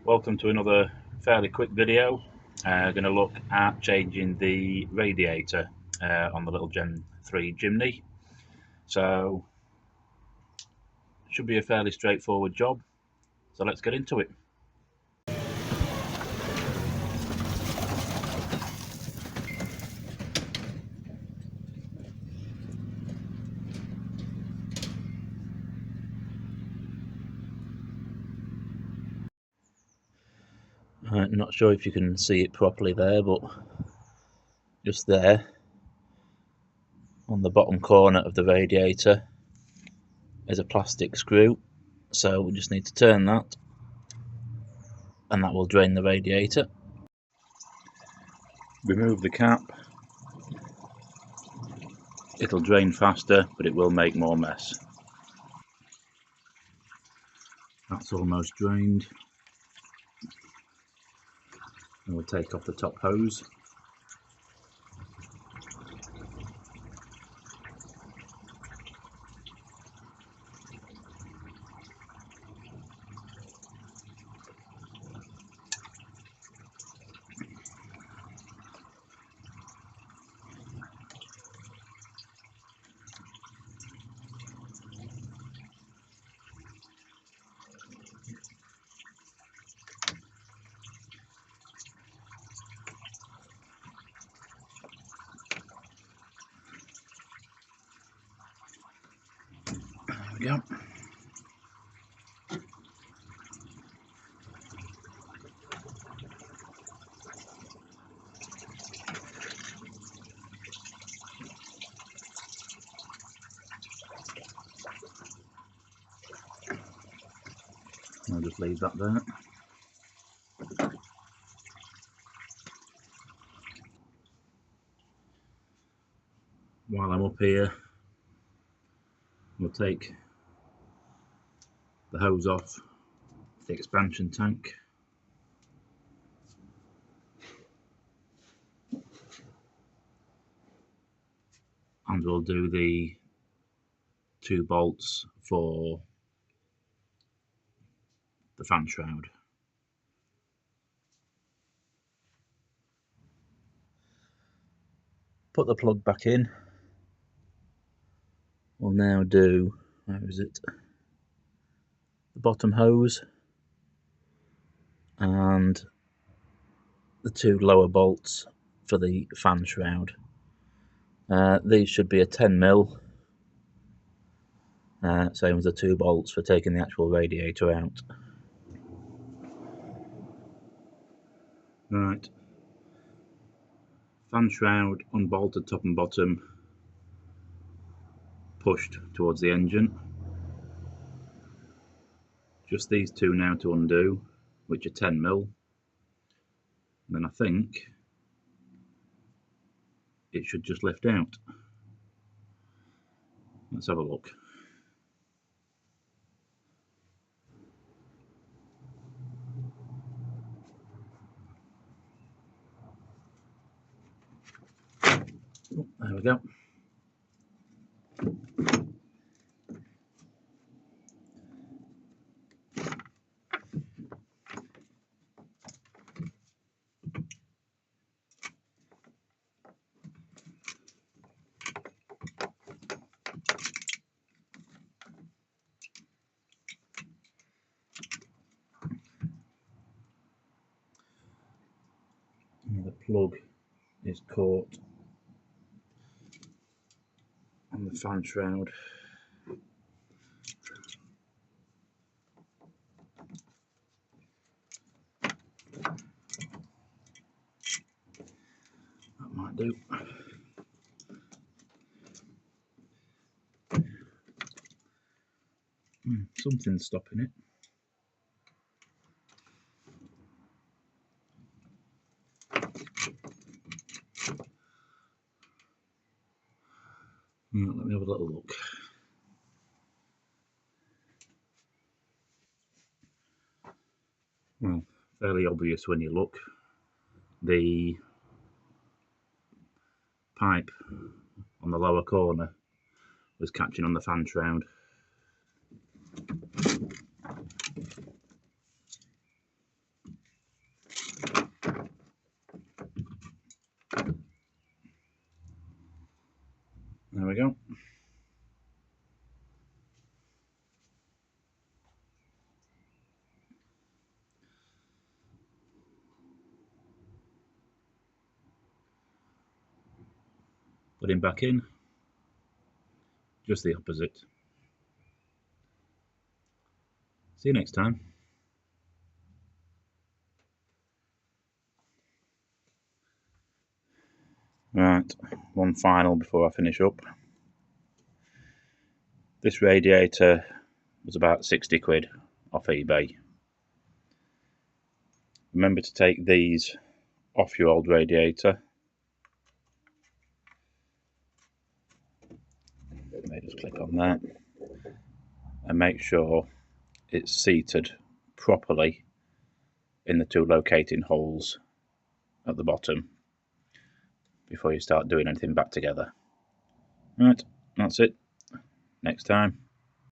Welcome to another fairly quick video. Going to look at changing the radiator on the little Gen 3 Jimny. So should be a fairly straightforward job. So let's get into it. I'm not sure if you can see it properly there, but just there on the bottom corner of the radiator is a plastic screw. So we just need to turn that, and that will drain the radiator. Remove the cap. It'll drain faster, but it will make more mess. That's almost drained. And we'll take off the top hose. There we go. I'll just leave that there. While I'm up here, we'll take the hose off the expansion tank. And we'll do the 2 bolts for the fan shroud. Put the plug back in. We'll now do, where is it? The bottom hose and the 2 lower bolts for the fan shroud. These should be a 10mm, same as the 2 bolts for taking the actual radiator out. Right, fan shroud unbolted top and bottom, pushed towards the engine. Just these 2 now to undo, which are 10mm. And then I think it should just lift out. Let's have a look. Oh, there we go. The plug is caught on the fan shroud. That might do. Something's stopping it. Let me have a little look. Well, fairly obvious when you look. The pipe on the lower corner was catching on the fan shroud. put him back in, just the opposite. See you next time. Right, one final before I finish up. This radiator was about 60 quid off eBay. Remember to take these off your old radiator. Just click on that and make sure it's seated properly in the two locating holes at the bottom before you start doing anything back together. Right, that's it. Next time.